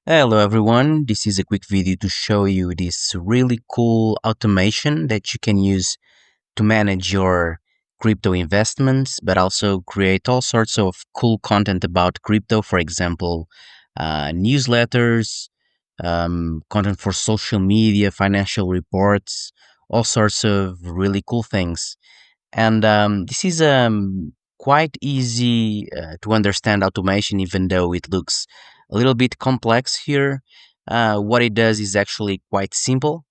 Hello everyone, this is a quick video to show you this really cool automation that you can use to manage your crypto investments, but also create all sorts of cool content about crypto, for example, newsletters, content for social media, financial reports, all sorts of really cool things. And this is quite easy to understand automation, even though it looks a little bit complex here. What it does is actually quite simple.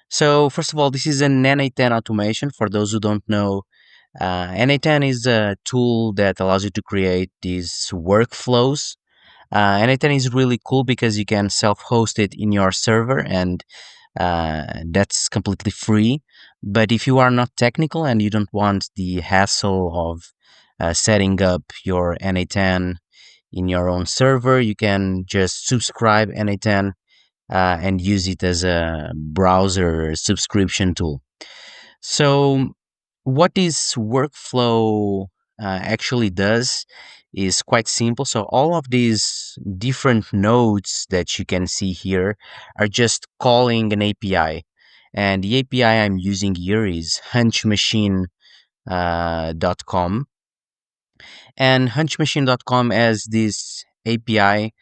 So, first of all, this is an N8N automation. For those who don't know, N8N is a tool that allows you to create these workflows. N8N is really cool because you can self-host it in your server, and that's completely free. But if you are not technical and you don't want the hassle of setting up your N8N in your own server, you can just subscribe N8N and use it as a browser subscription tool. So, what this workflow actually does is quite simple. So, all of these different nodes that you can see here are just calling an API. And the API I'm using here is hunchmachine.com. And hunchmachine.com has this API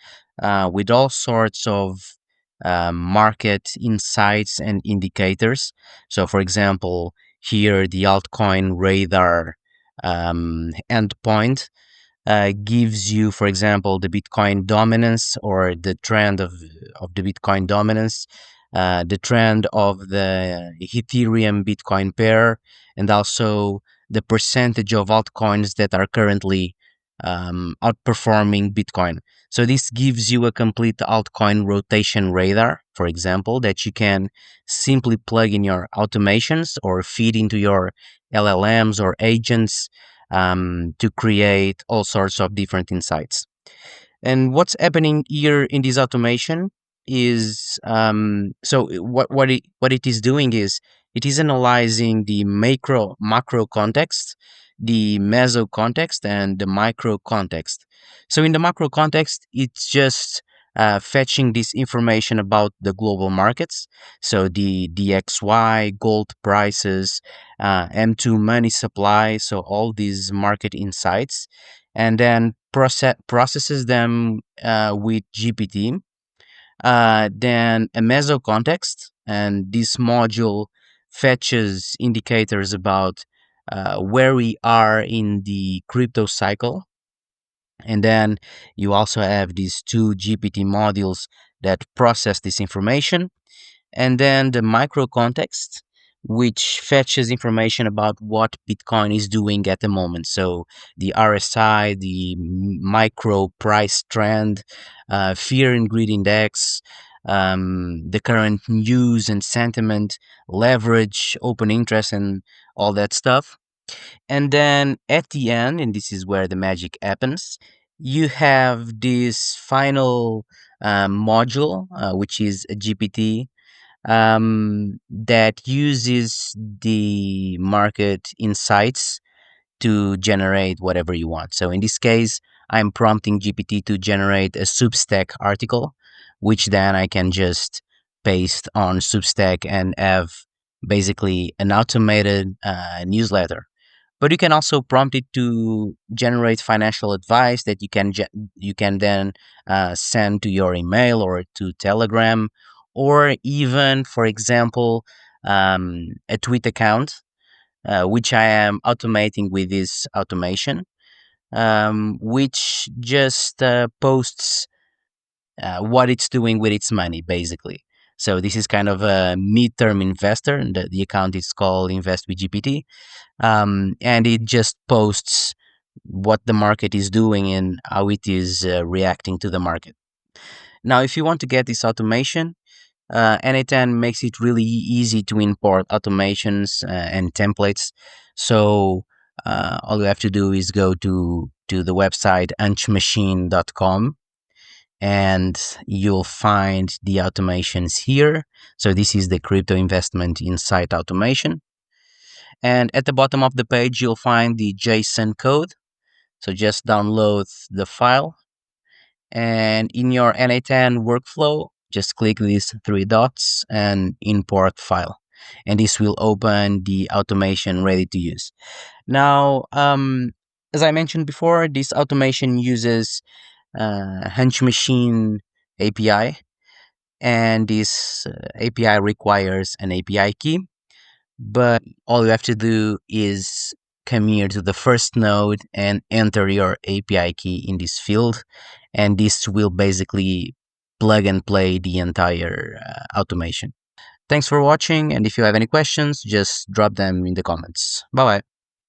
with all sorts of market insights and indicators. So, for example, here the altcoin radar endpoint gives you, for example, the Bitcoin dominance or the trend of the Bitcoin dominance, the trend of the Ethereum Bitcoin pair, and also the percentage of altcoins that are currently outperforming Bitcoin. So this gives you a complete altcoin rotation radar, for example, that you can simply plug in your automations or feed into your LLMs or agents to create all sorts of different insights. And what's happening here in this automation is what it is doing is it is analyzing the macro context, the meso context, and the micro context. So in the macro context, it's just fetching this information about the global markets, so the DXY, gold prices, M2 money supply, so all these market insights, and then processes them with GPT. Then a meso context, and this module fetches indicators about where we are in the crypto cycle. And then you also have these two GPT modules that process this information, and then the micro context, which fetches information about what Bitcoin is doing at the moment. So the RSI, the micro price trend, fear and greed index, the current news and sentiment, leverage, open interest, and all that stuff. And then at the end, and this is where the magic happens, you have this final module, which is a GPT that uses the market insights to generate whatever you want. So in this case, I'm prompting GPT to generate a Substack article, which then I can just paste on Substack and have basically an automated newsletter. But you can also prompt it to generate financial advice that you can then send to your email or to Telegram, or even, for example, a tweet account, which I am automating with this automation, which just posts what it's doing with its money, basically. So this is kind of a midterm investor, and the account is called Invest with GPT, and it just posts what the market is doing and how it is reacting to the market. Now, if you want to get this automation, N8N makes it really easy to import automations and templates. So all you have to do is go to the website hunchmachine.com, and you'll find the automations here. So this is the crypto investment insight automation. And at the bottom of the page, you'll find the JSON code. So just download the file And in your N8N workflow, just click these three dots and import file. And this will open the automation ready to use. Now, as I mentioned before, this automation uses Hunchmachine API, and this API requires an API key. But all you have to do is come here to the first node and enter your API key in this field, and this will basically plug and play the entire automation. Thanks for watching, and if you have any questions, just drop them in the comments. Bye bye.